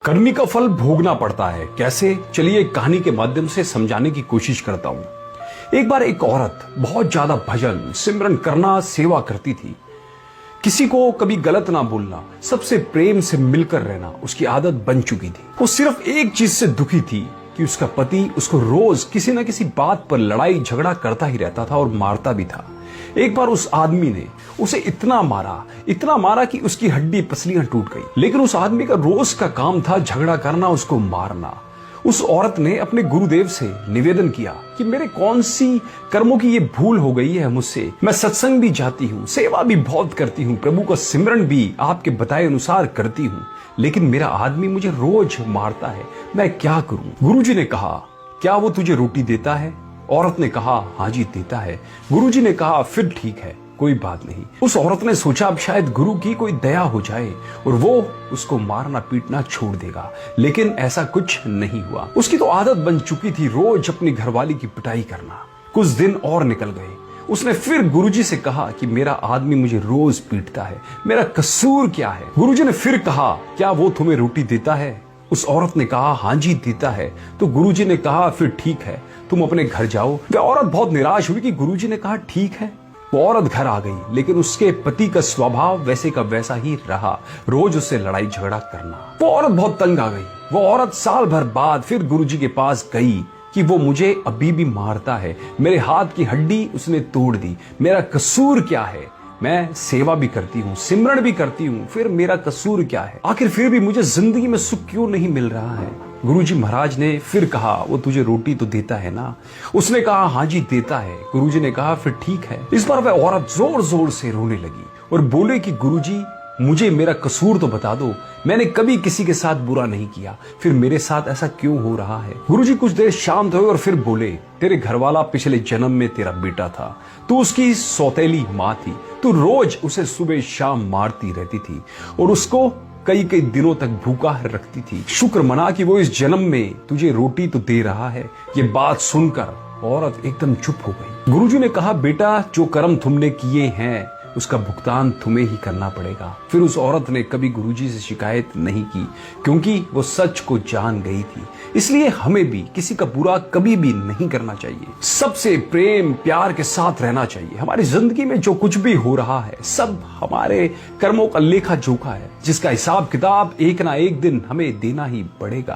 कर्मी का फल भोगना पड़ता है। कैसे? चलिए एक कहानी के माध्यम से समझाने की कोशिश करता हूं। एक बार एक औरत बहुत ज्यादा भजन सिमरन करना, सेवा करती थी। किसी को कभी गलत ना बोलना, सबसे प्रेम से मिलकर रहना उसकी आदत बन चुकी थी। वो सिर्फ एक चीज से दुखी थी कि उसका पति उसको रोज किसी न किसी बात पर लड़ाई झगड़ा करता ही रहता था और मारता भी था। एक बार उस आदमी ने उसे इतना मारा कि उसकी हड्डी पसलियां टूट गई। लेकिन उस आदमी का रोज का काम था झगड़ा करना, उसको मारना। उस औरत ने अपने गुरुदेव से निवेदन किया कि मेरे कौन सी कर्मों की ये भूल हो गई है मुझसे। मैं सत्संग भी जाती हूँ, सेवा भी बहुत करती हूँ, प्रभु का सिमरन भी आपके बताए अनुसार करती हूँ, लेकिन मेरा आदमी मुझे रोज मारता है, मैं क्या करूं? गुरुजी ने कहा, क्या वो तुझे रोटी देता है? औरत ने कहा, हाँ जी देता है। गुरुजी ने कहा, फिर ठीक है, कोई बात नहीं। उस औरत ने सोचा अब शायद गुरु की कोई दया हो जाए और वो उसको मारना पीटना छोड़ देगा, लेकिन ऐसा कुछ नहीं हुआ। उसकी तो आदत बन चुकी थी रोज अपनी घरवाली की पिटाई करना। कुछ दिन और निकल गए। उसने फिर गुरुजी से कहा कि मेरा आदमी मुझे रोज पीटता है, मेरा कसूर क्या है? गुरुजी ने फिर कहा, क्या वो तुम्हें रोटी देता है? उस औरत ने कहा, हाँ जी देता है। तो गुरुजी ने कहा, फिर ठीक है, तुम अपने घर जाओ। वह औरत बहुत निराश हुई कि गुरुजी ने कहा ठीक है। वो औरत घर आ गई, लेकिन उसके पति का स्वभाव वैसे का वैसा ही रहा, रोज उससे लड़ाई झगड़ा करना। वो औरत बहुत तंग आ गई। वो औरत साल भर बाद फिर गुरुजी के पास गई कि वो मुझे अभी भी मारता है, मेरे हाथ की हड्डी उसने तोड़ दी, मेरा कसूर क्या है? मैं सेवा भी करती हूँ, सिमरन भी करती हूँ, फिर मेरा कसूर क्या है? आखिर फिर भी मुझे जिंदगी में सुख क्यों नहीं मिल रहा है? गुरुजी महाराज ने फिर कहा, वो तुझे रोटी तो देता है ना? उसने कहा, हाँ जी देता है। गुरुजी ने कहा, फिर ठीक है। इस बार वह औरत जोर जोर से रोने लगी और बोले कि गुरुजी मुझे मेरा कसूर तो बता दो, मैंने कभी किसी के साथ बुरा नहीं किया, फिर मेरे साथ ऐसा क्यों हो रहा है? गुरुजी कुछ देर शांत हुए और फिर बोले, तेरे घरवाला पिछले जन्म में तेरा बेटा था, तू उसकी सौतेली माँ थी, तू रोज उसे सुबह शाम मारती रहती थी और उसको कई कई दिनों तक भूखा रखती थी। शुक्र मना कि वो इस जन्म में तुझे रोटी तो दे रहा है। ये बात सुनकर औरत एकदम चुप हो गई। गुरुजी ने कहा, बेटा जो कर्म तुमने किए हैं उसका भुगतान तुम्हें ही करना पड़ेगा। फिर उस औरत ने कभी गुरुजी से शिकायत नहीं की, क्योंकि वो सच को जान गई थी। इसलिए हमें भी किसी का बुरा कभी भी नहीं करना चाहिए, सबसे प्रेम प्यार के साथ रहना चाहिए। हमारी जिंदगी में जो कुछ भी हो रहा है सब हमारे कर्मों का लेखा जोखा है, जिसका हिसाब किताब एक ना एक दिन हमें देना ही पड़ेगा।